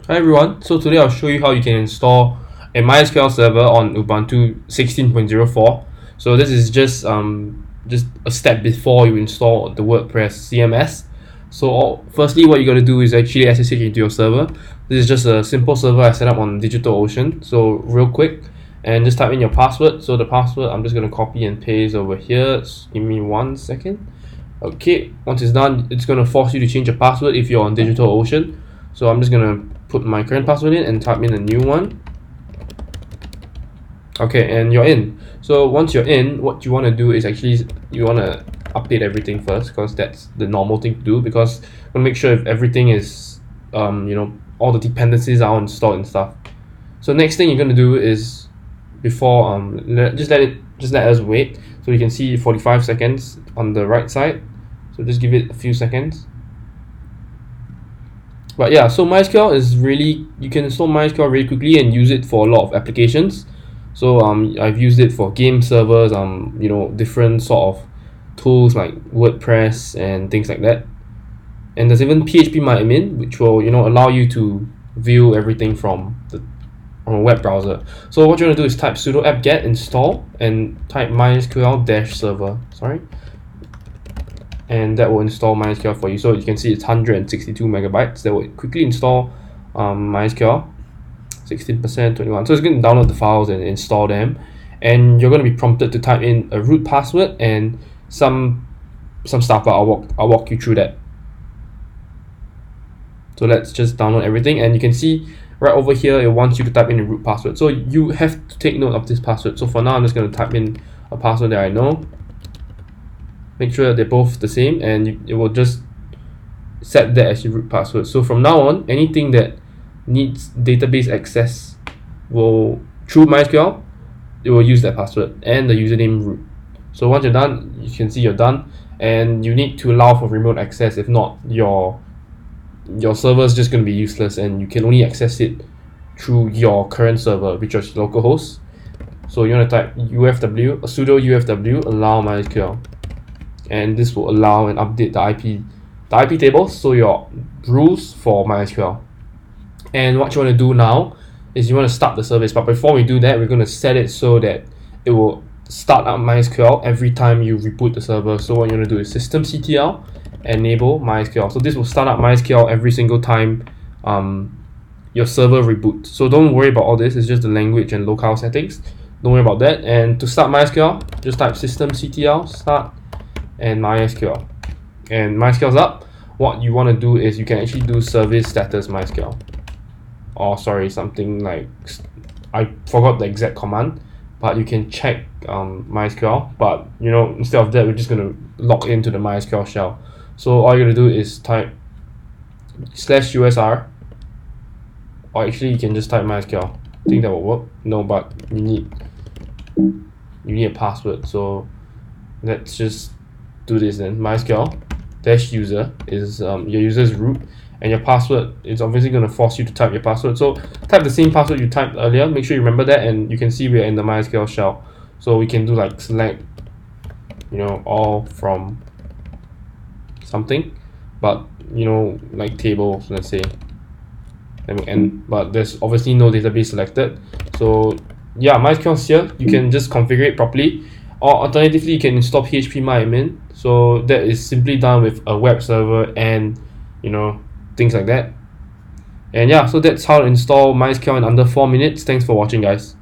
Hi everyone, so today I'll show you how you can install a MySQL server on Ubuntu 16.04. So this is just a step before you install the WordPress CMS. So firstly, what you got to do is actually SSH into your server. This is just a simple server I set up on DigitalOcean. So real quick, and just type in your password. So the password I'm just going to copy and paste over here. Give me 1 second. Okay, once it's done, it's going to force you to change your password if you're on DigitalOcean. So I'm just going to put my current password in and type in a new one. Okay, and you're in. So once you're in, what you want to do is actually you want to update everything first, because that's the normal thing to do, because you want to make sure if everything is all the dependencies are installed and stuff. So next thing you're going to do is, before just let us wait. So you can see 45 seconds on the right side, so just give it a few seconds. But yeah, so MySQL is really, you can install MySQL really quickly and use it for a lot of applications. So I've used it for game servers, different sort of tools like WordPress and things like that. And there's even phpMyAdmin, which will allow you to view everything from a web browser. So what you want to do is type sudo apt-get install and type MySQL-server. And that will install MySQL for you. So you can see it's 162 megabytes. That will quickly install MySQL 16%, 21. So it's going to download the files and install them, and you're going to be prompted to type in a root password and some stuff, but I'll walk you through that. So let's just download everything, and you can see right over here it wants you to type in a root password. So you have to take note of this password. So for now, I'm just going to type in a password that I know. Make sure they're both the same, and it will just set that as your root password. So from now on, anything that needs database access through MySQL, it will use that password and the username root. So once you're done, you can see you're done, and you need to allow for remote access. If not, your server is just going to be useless, and you can only access it through your current server, which is localhost. So you want to type sudo ufw allow MySQL, and this will allow and update the IP tables, so your rules for MySQL. And what you want to do now is you want to start the service. But before we do that, we're going to set it so that it will start up MySQL every time you reboot the server. So what you want to do is systemctl enable MySQL. So this will start up MySQL every single time your server reboots. So don't worry about all this. It's just the language and locale settings. Don't worry about that. And to start MySQL, just type systemctl start and MySQL. And MySQL's up. What you want to do is you can actually do service status MySQL. Or sorry, something like, I forgot the exact command, but you can check MySQL. But instead of that, we're just going to log into the MySQL shell. So all you're going to do is type /usr, or actually you can just type MySQL. I think that will work. No, but you need a password. So let's just do this then. MySQL -user is your user's root, and your password is obviously going to force you to type your password. So type the same password you typed earlier. Make sure you remember that, and you can see we're in the MySQL shell. So we can do like select all from something, but like tables, let's say, but there's obviously no database selected. So yeah, MySQL's here. You can just configure it properly, or alternatively you can install phpMyAdmin. So that is simply done with a web server and things like that. And yeah, so that's how to install MySQL in under 4 minutes. Thanks for watching, guys.